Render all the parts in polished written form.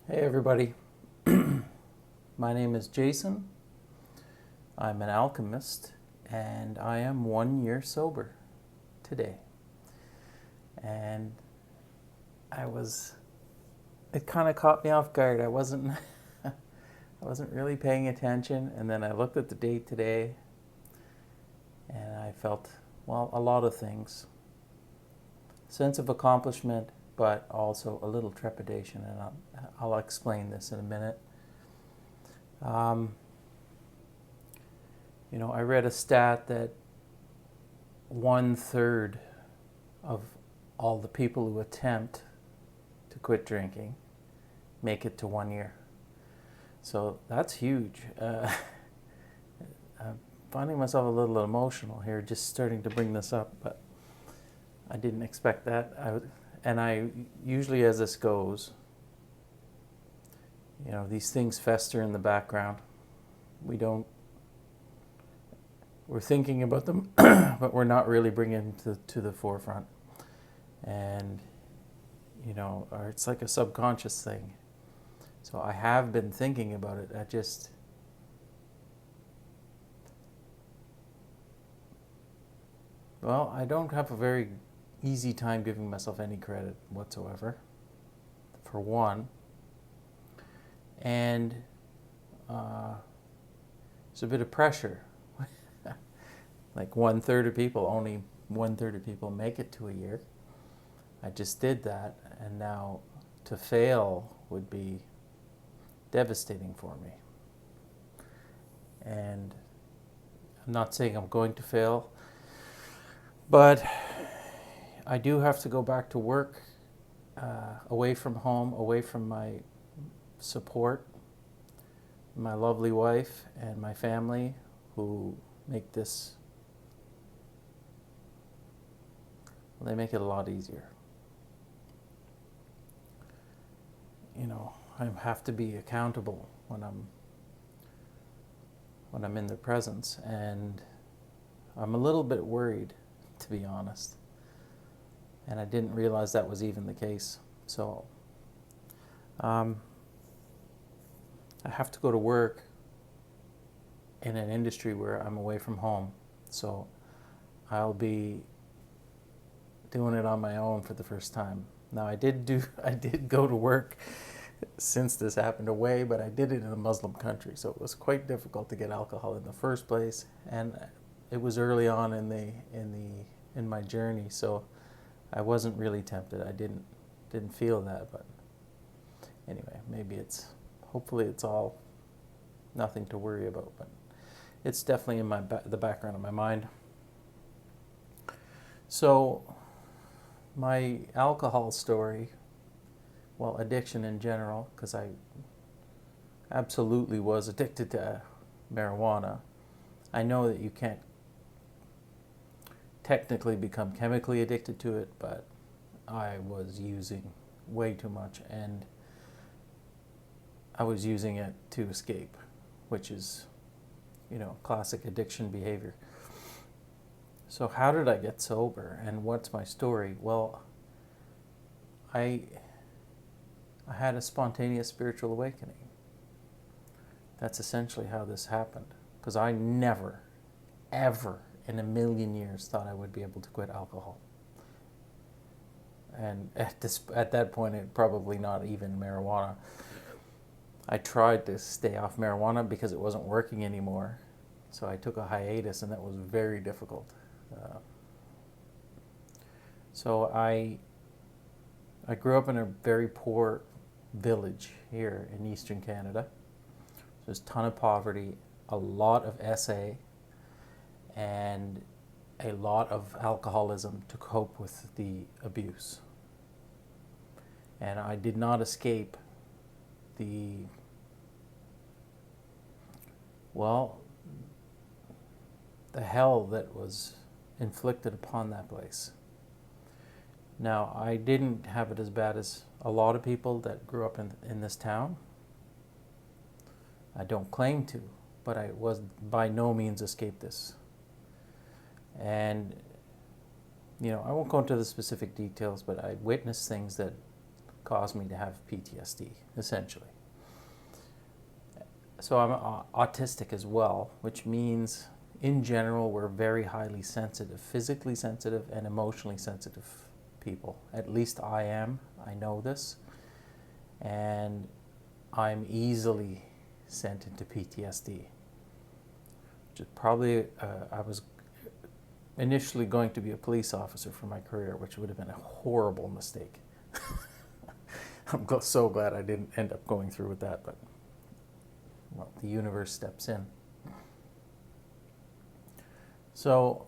Hey everybody, my name is Jason. I'm an alchemist and I am 1 year sober today. And it kind of caught me off guard. I wasn't I wasn't really paying attention, and then I looked at the date today and I felt, well, a lot of things. Sense of accomplishment, but also a little trepidation, and I'll explain this in a minute. Um, I read a stat that 1/3 of all the people who attempt to quit drinking make it to 1 year. So that's huge. I'm finding myself a little emotional here just starting to bring this up, but I didn't expect that. I usually, as this goes, these things fester in the background. We're thinking about them, but we're not really bringing them to the forefront. And, or it's like a subconscious thing. So I have been thinking about it. I don't have a very easy time giving myself any credit whatsoever, for one. And there's a bit of pressure. Like only 1/3 of people make it to a year. I just did that, and now to fail would be devastating for me. And I'm not saying I'm going to fail, but I do have to go back to work, away from home, away from my support, my lovely wife and my family who make this, they make it a lot easier. I have to be accountable when I'm in their presence, and I'm a little bit worried, to be honest. And I didn't realize that was even the case. So I have to go to work in an industry where I'm away from home. So I'll be doing it on my own for the first time. Now I did go to work since this happened away, but I did it in a Muslim country, so it was quite difficult to get alcohol in the first place, and it was early on in my journey, so I wasn't really tempted. I didn't feel that, but anyway, hopefully it's all nothing to worry about, but it's definitely in the background of my mind. So my alcohol story, well, addiction in general, because I absolutely was addicted to marijuana. I know that you can't technically become chemically addicted to it, but I was using way too much, and I was using it to escape, which is, classic addiction behavior. So how did I get sober, and what's my story? Well, I had a spontaneous spiritual awakening. That's essentially how this happened, because I never, ever in a million years thought I would be able to quit alcohol. And at that point, it probably not even marijuana. I tried to stay off marijuana because it wasn't working anymore. So I took a hiatus, and that was very difficult. So I grew up in a very poor village here in Eastern Canada. There's a ton of poverty, a lot of SA, and a lot of alcoholism to cope with the abuse. And I did not escape the hell that was inflicted upon that place. Now, I didn't have it as bad as a lot of people that grew up in this town. I don't claim to, but I was by no means escaped this. And, I won't go into the specific details, but I witnessed things that caused me to have PTSD, essentially. So I'm autistic as well, which means in general we're very highly sensitive, physically sensitive and emotionally sensitive people. At least I am. I know this. And I'm easily sent into PTSD. Probably, I was initially going to be a police officer for my career, which would have been a horrible mistake. I'm so glad I didn't end up going through with that, but well, the universe steps in. So,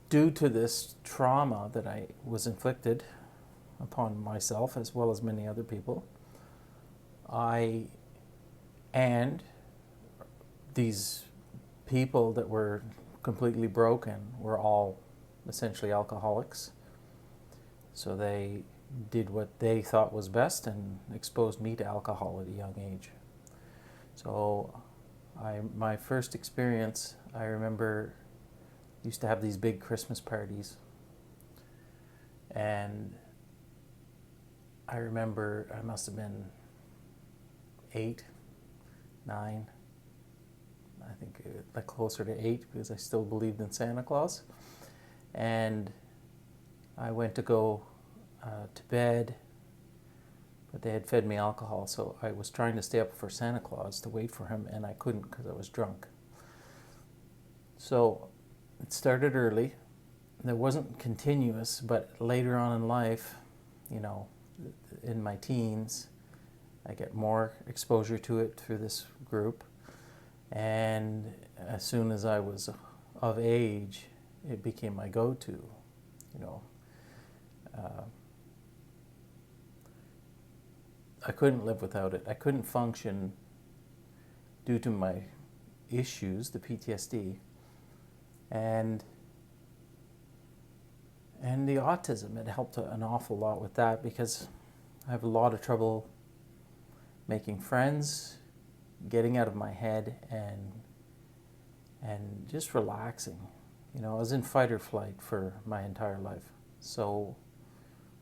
due to this trauma that I was inflicted upon myself as well as many other people, and these people that were completely broken were all essentially alcoholics. So they did what they thought was best and exposed me to alcohol at a young age. So my first experience, I remember, used to have these big Christmas parties. And I remember I must have been 8, 9, I think like closer to 8 because I still believed in Santa Claus. And I went to go to bed, but they had fed me alcohol, so I was trying to stay up for Santa Claus to wait for him, and I couldn't because I was drunk. So it started early. It wasn't continuous, but later on in life, in my teens, I get more exposure to it through this group. And as soon as I was of age, it became my go-to, I couldn't live without it. I couldn't function due to my issues, the PTSD, and the autism. It helped an awful lot with that because I have a lot of trouble making friends, getting out of my head, and just relaxing. I was in fight or flight for my entire life. So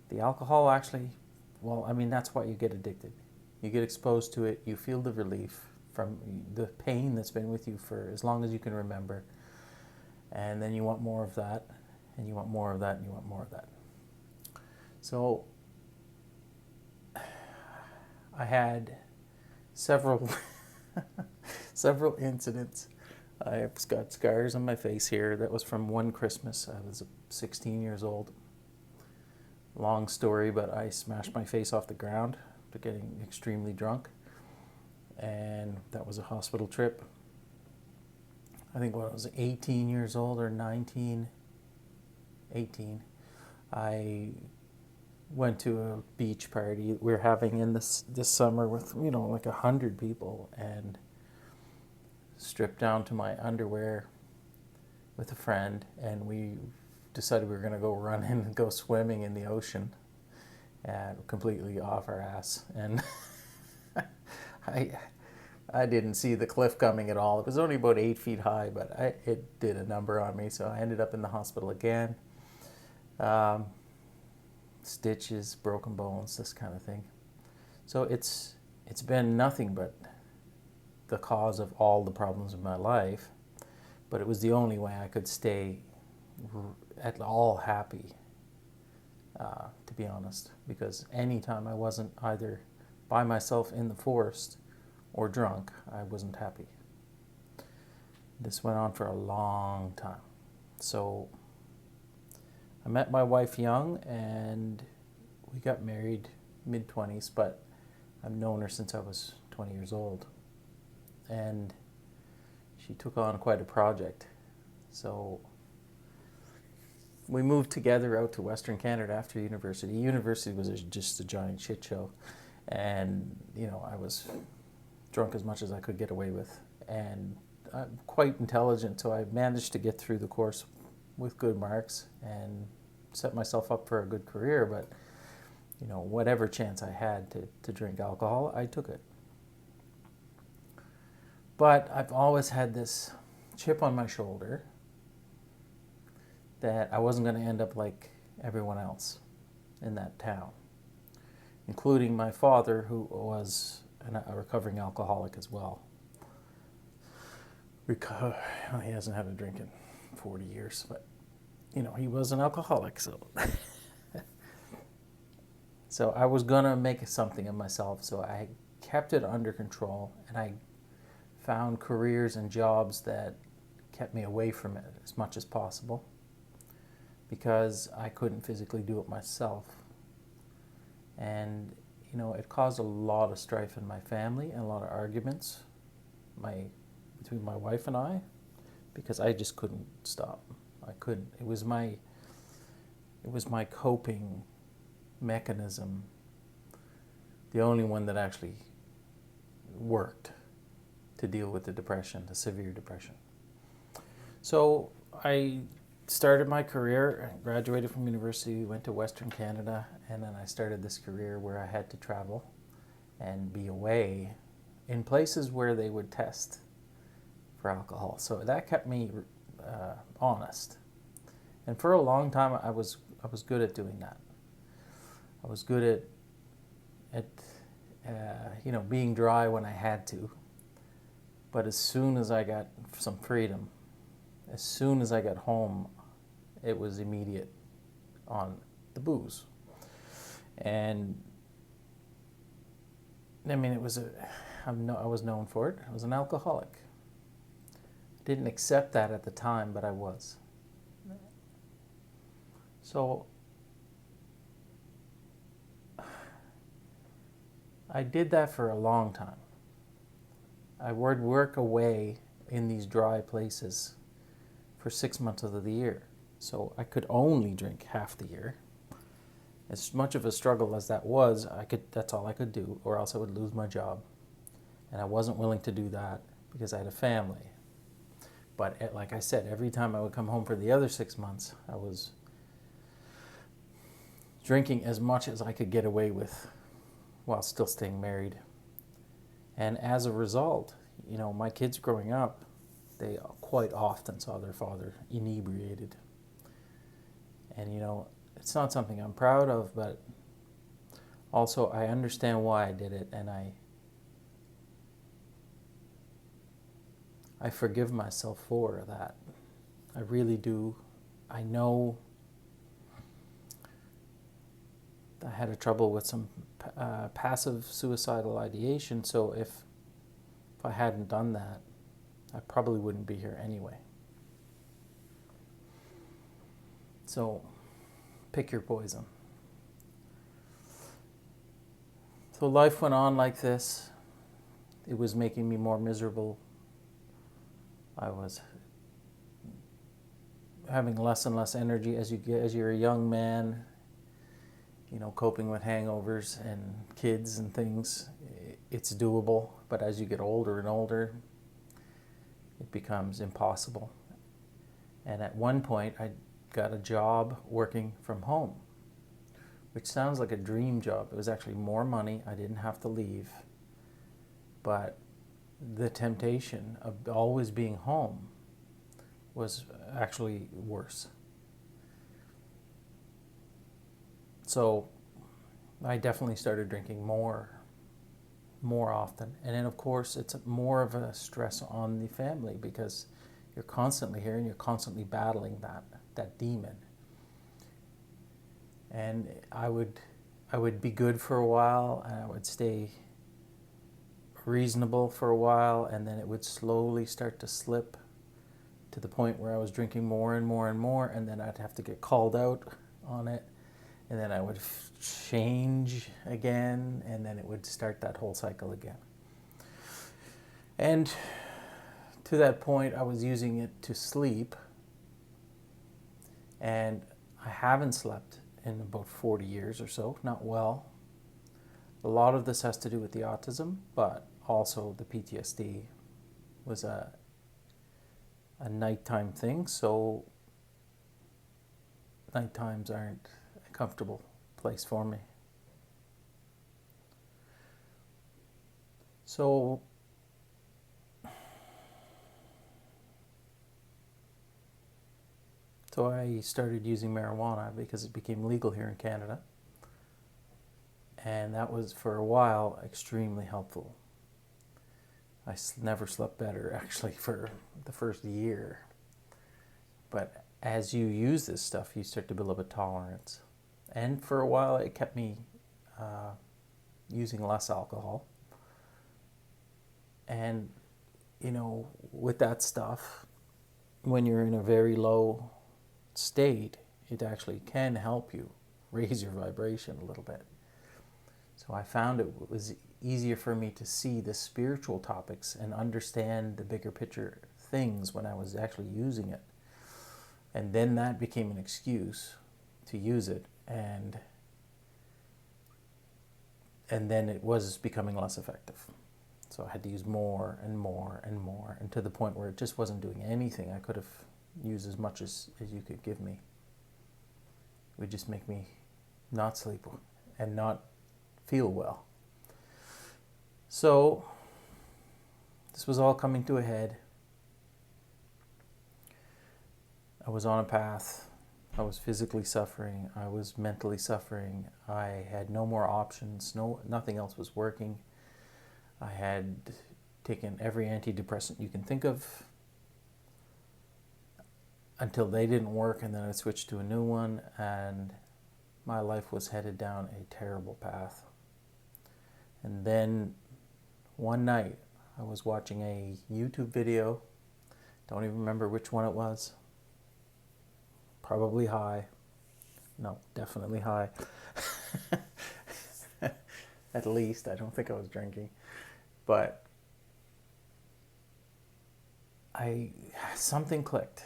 the alcohol actually, that's why you get addicted. You get exposed to it, you feel the relief from the pain that's been with you for as long as you can remember. And then you want more of that, and you want more of that, and you want more of that. So I had several incidents. I've got scars on my face here. That was from one Christmas. I was 16 years old. Long story, but I smashed my face off the ground after getting extremely drunk. And that was a hospital trip. I think when I was 18 years old or 18, I went to a beach party we were having in this summer with, like 100 people, and stripped down to my underwear with a friend, and we decided we were going to go running and go swimming in the ocean, and completely off our ass. And I didn't see the cliff coming at all. It was only about 8 feet high, but it did a number on me, so I ended up in the hospital again. Stitches, broken bones, this kind of thing. So it's been nothing but the cause of all the problems of my life, but it was the only way I could stay at all happy, to be honest, because anytime I wasn't either by myself in the forest or drunk, I wasn't happy. This went on for a long time. So I met my wife young, and we got married mid-20s, but I've known her since I was 20 years old. And she took on quite a project. So we moved together out to Western Canada after university. University was just a giant shit show. And, I was drunk as much as I could get away with. And I'm quite intelligent, so I managed to get through the course with good marks and set myself up for a good career. But, whatever chance I had to drink alcohol, I took it. But I've always had this chip on my shoulder that I wasn't going to end up like everyone else in that town. including my father, who was a recovering alcoholic as well. He hasn't had a drink in 40 years, but he was an alcoholic, so so I was gonna make something of myself, so I kept it under control, and I found careers and jobs that kept me away from it as much as possible because I couldn't physically do it myself. And it caused a lot of strife in my family and a lot of arguments between my wife and I, because I just couldn't stop. I couldn't. It was my coping mechanism, the only one that actually worked to deal with the depression, the severe depression. So I started my career, graduated from university, went to Western Canada, and then I started this career where I had to travel and be away in places where they would test for alcohol. So that kept me honest. And for a long time, I was good at doing that. I was good at being dry when I had to. But as soon as I got some freedom, as soon as I got home, it was immediate on the booze. And I mean, I was known for it. I was an alcoholic. I didn't accept that at the time, but I was. So I did that for a long time. I would work away in these dry places for 6 months of the year. So I could only drink half the year. As much of a struggle as that was, that's all I could do, or else I would lose my job. And I wasn't willing to do that because I had a family. But like I said, every time I would come home for the other 6 months, I was drinking as much as I could get away with while still staying married. And as a result, my kids growing up, they quite often saw their father inebriated. And, it's not something I'm proud of, but also I understand why I did it, and I forgive myself for that. I really do. I know I had a trouble with some passive suicidal ideation, so if I hadn't done that, I probably wouldn't be here anyway. So, pick your poison. So life went on like this. It was making me more miserable. I was having less and less energy as you're a young man, coping with hangovers and kids and things. It's doable, but as you get older and older, it becomes impossible. And at one point, I got a job working from home, which sounds like a dream job. It was actually more money. I didn't have to leave. But the temptation of always being home was actually worse. So I definitely started drinking more often. And then, of course, it's more of a stress on the family because you're constantly here and you're constantly battling that demon. And I would be good for a while, and I would stay reasonable for a while, and then it would slowly start to slip to the point where I was drinking more and more and more, and then I'd have to get called out on it, and then I would change again, and then it would start that whole cycle again. And to that point, I was using it to sleep, and I haven't slept in about 40 years or so, not well. A lot of this has to do with the autism, but also the PTSD was a nighttime thing, so night times aren't a comfortable place for me. So I started using marijuana because it became legal here in Canada. And that was, for a while, extremely helpful. I never slept better, actually, for the first year. But as you use this stuff, you start to build up a tolerance. And for a while, it kept me using less alcohol. And, with that stuff, when you're in a very low state, it actually can help you raise your vibration a little bit. So I found it was easier for me to see the spiritual topics and understand the bigger picture things when I was actually using it. And then that became an excuse to use it, and then it was becoming less effective. So I had to use more and more and more, and to the point where it just wasn't doing anything. I could have used as much as you could give me. It would just make me not sleep and not feel well. So this was all coming to a head. I was on a path. I was physically suffering. I was mentally suffering. I had no more options. Nothing else was working. I had taken every antidepressant you can think of until they didn't work, and then I switched to a new one, and my life was headed down a terrible path. And then one night I was watching a YouTube video. Don't even remember which one it was. Probably high. No, definitely high. At least, I don't think I was drinking. But something clicked.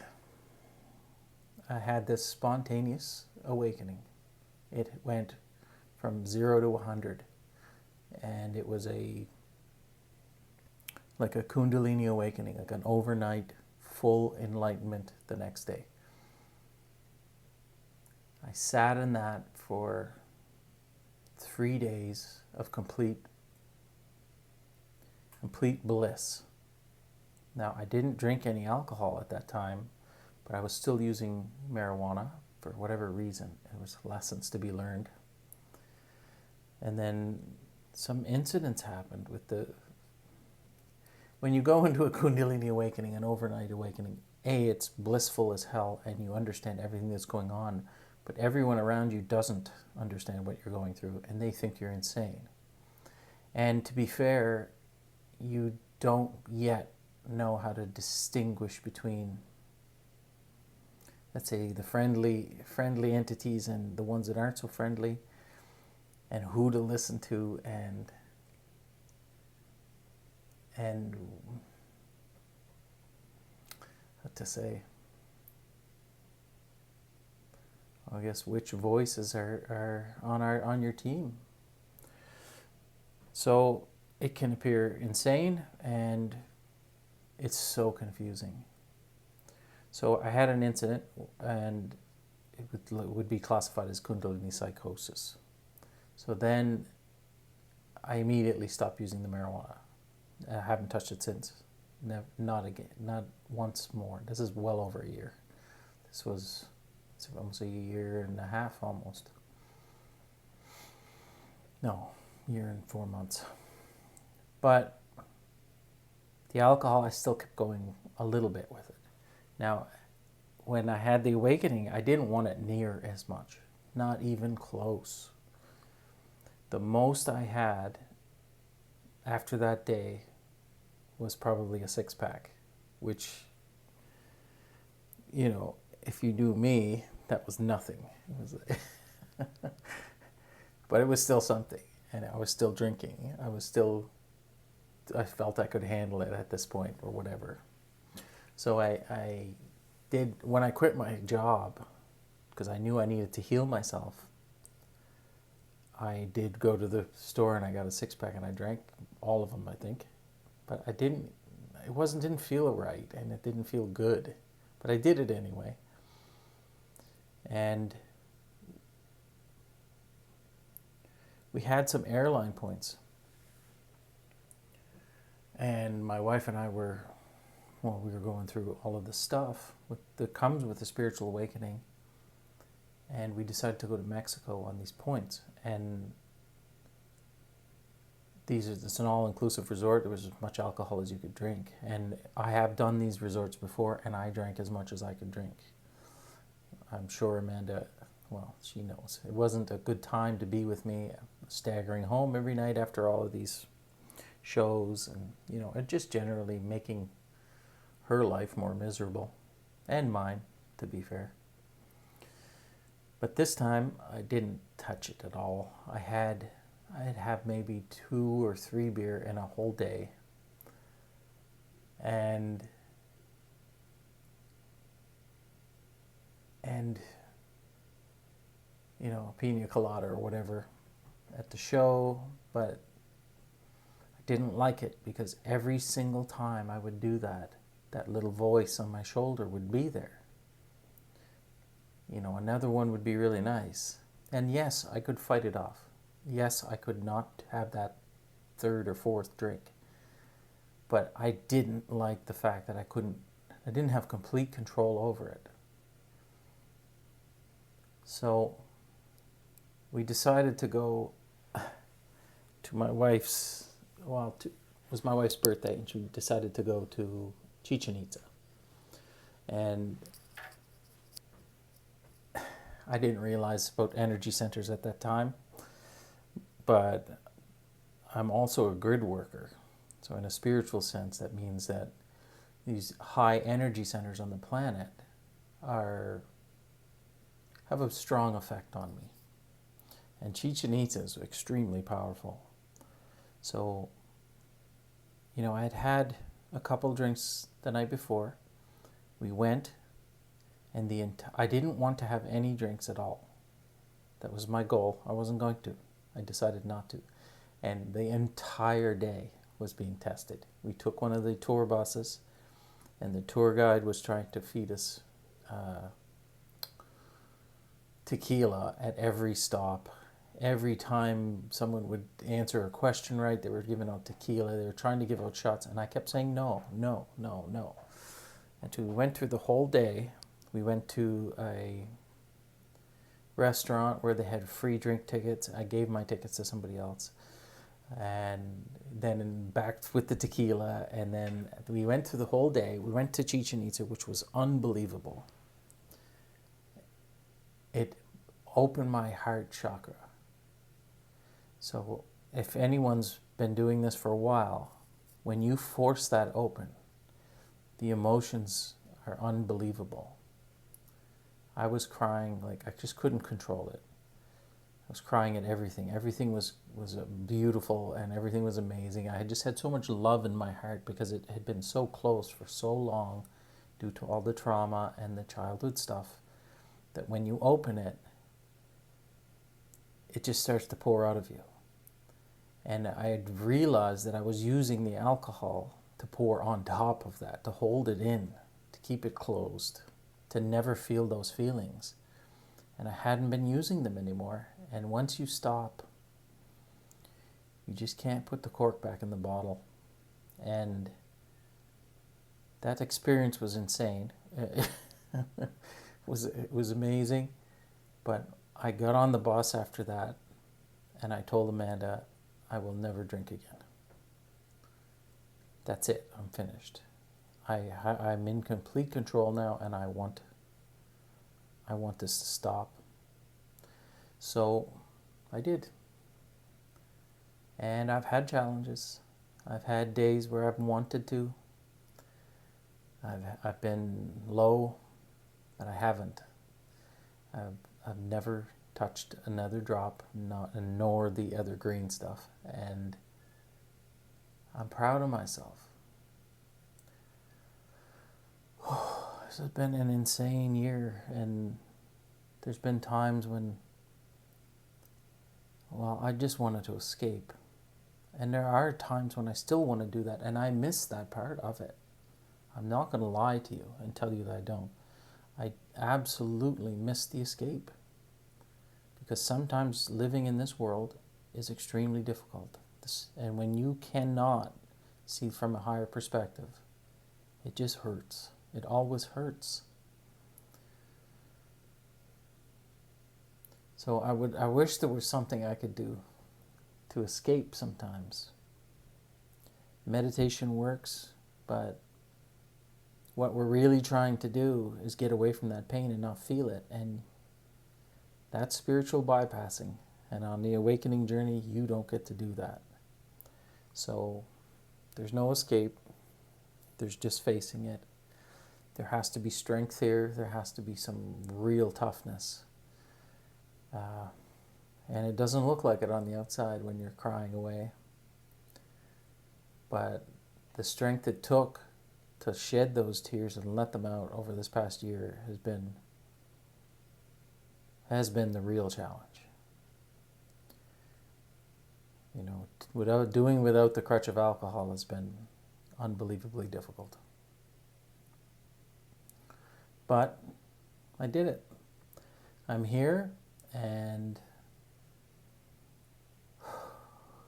I had this spontaneous awakening. It went from 0 to 100. And it was like a Kundalini awakening, like an overnight full enlightenment the next day. I sat in that for 3 days of complete bliss. Now, I didn't drink any alcohol at that time, but I was still using marijuana for whatever reason. It was lessons to be learned. And then some incidents happened when you go into a Kundalini awakening, an overnight awakening, it's blissful as hell and you understand everything that's going on, but everyone around you doesn't understand what you're going through and they think you're insane. And to be fair, you don't yet know how to distinguish between, let's say, the friendly entities and the ones that aren't so friendly, and who to listen to, and what to say. I guess which voices are on your team. So it can appear insane, and it's so confusing. So I had an incident, and it would be classified as Kundalini psychosis. So then I immediately stopped using the marijuana. I haven't touched it since. Not again. Not once more. This is well over a year. It's almost a year and a half almost. No, year and 4 months. But the alcohol, I still kept going a little bit with it. Now, when I had the awakening, I didn't want it near as much. Not even close. The most I had after that day was probably a 6-pack, which, if you knew me, that was nothing. It was, but it was still something, and I was still drinking. I felt I could handle it at this point, or whatever. So I did, when I quit my job, because I knew I needed to heal myself, I did go to the store and I got a 6-pack and I drank all of them, I think. But it didn't feel right, and it didn't feel good. But I did it anyway. And we had some airline points. And my wife and I we were going through all of the stuff that comes with the spiritual awakening. And we decided to go to Mexico on these points. And it's an all-inclusive resort. There was as much alcohol as you could drink. And I have done these resorts before, and I drank as much as I could drink. I'm sure Amanda, well, she knows. It wasn't a good time to be with me, staggering home every night after all of these shows and, and just generally making her life more miserable, and mine, to be fair. But this time, I didn't touch it at all. I'd have maybe 2 or 3 beer in a whole day. And a pina colada or whatever at the show, but I didn't like it because every single time I would do that, that little voice on my shoulder would be there. Another one would be really nice. And yes, I could fight it off. Yes, I could not have that 3rd or 4th drink. But I didn't like the fact that I didn't have complete control over it. So we decided to go to my wife's, it was my wife's birthday, and she decided to go to Chichen Itza. And I didn't realize about energy centers at that time, but I'm also a grid worker. So in a spiritual sense, that means that these high energy centers on the planet have a strong effect on me. And Chichen Itza is extremely powerful. So, I had a couple drinks the night before. We went, and I didn't want to have any drinks at all. That was my goal. I wasn't going to. I decided not to. And the entire day was being tested. We took one of the tour buses, and the tour guide was trying to feed us tequila at every stop. Every time someone would answer a question right, they were giving out tequila. They were trying to give out shots, and I kept saying no, no, no, no. And we went through the whole day. We went to a restaurant where they had free drink tickets. I gave my tickets to somebody else. And then back with the tequila. And then we went through the whole day. We went to Chichen Itza, which was unbelievable. It opened my heart chakra. So if anyone's been doing this for a while, when you force that open, the emotions are unbelievable. I was crying, like I just couldn't control it. I was crying at everything. Everything was beautiful, and everything was amazing. I had just had so much love in my heart because it had been so close for so long due to all the trauma and the childhood stuff, that when you open it, it just starts to pour out of you. And I had realized that I was using the alcohol to pour on top of that, to hold it in, to keep it closed, to never feel those feelings. And I hadn't been using them anymore. And once you stop, you just can't put the cork back in the bottle. And that experience was insane. It was amazing. But I got on the bus after that, and I told Amanda, I will never drink again. That's it. I'm finished. I'm in complete control now, and I want this to stop. So I did. And I've had challenges. I've had days where I've wanted to. I've been low, but I haven't. I've never touched another drop, nor the other green stuff. And I'm proud of myself. This has been an insane year, and there's been times when, I just wanted to escape. And there are times when I still want to do that, and I miss that part of it. I'm not going to lie to you and tell you that I don't. I absolutely miss the escape. Because sometimes living in this world is extremely difficult. And when you cannot see from a higher perspective, it just hurts. It always hurts. So I wish there was something I could do to escape sometimes. Meditation works, but what we're really trying to do is get away from that pain and not feel it. And that's spiritual bypassing. And on the awakening journey, you don't get to do that. So there's no escape. There's just facing it. There has to be strength here. There has to be some real toughness. And it doesn't look like it on the outside when you're crying away. But the strength it took to shed those tears and let them out over this past year has been the real challenge. You know, without the crutch of alcohol has been unbelievably difficult. But I did it. I'm here, and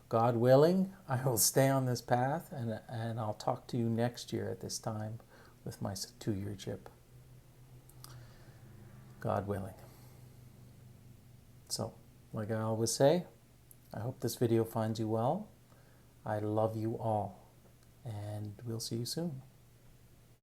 God willing, I will stay on this path, and I'll talk to you next year at this time with my 2-year chip. God willing. So, like I always say, I hope this video finds you well. I love you all, and we'll see you soon.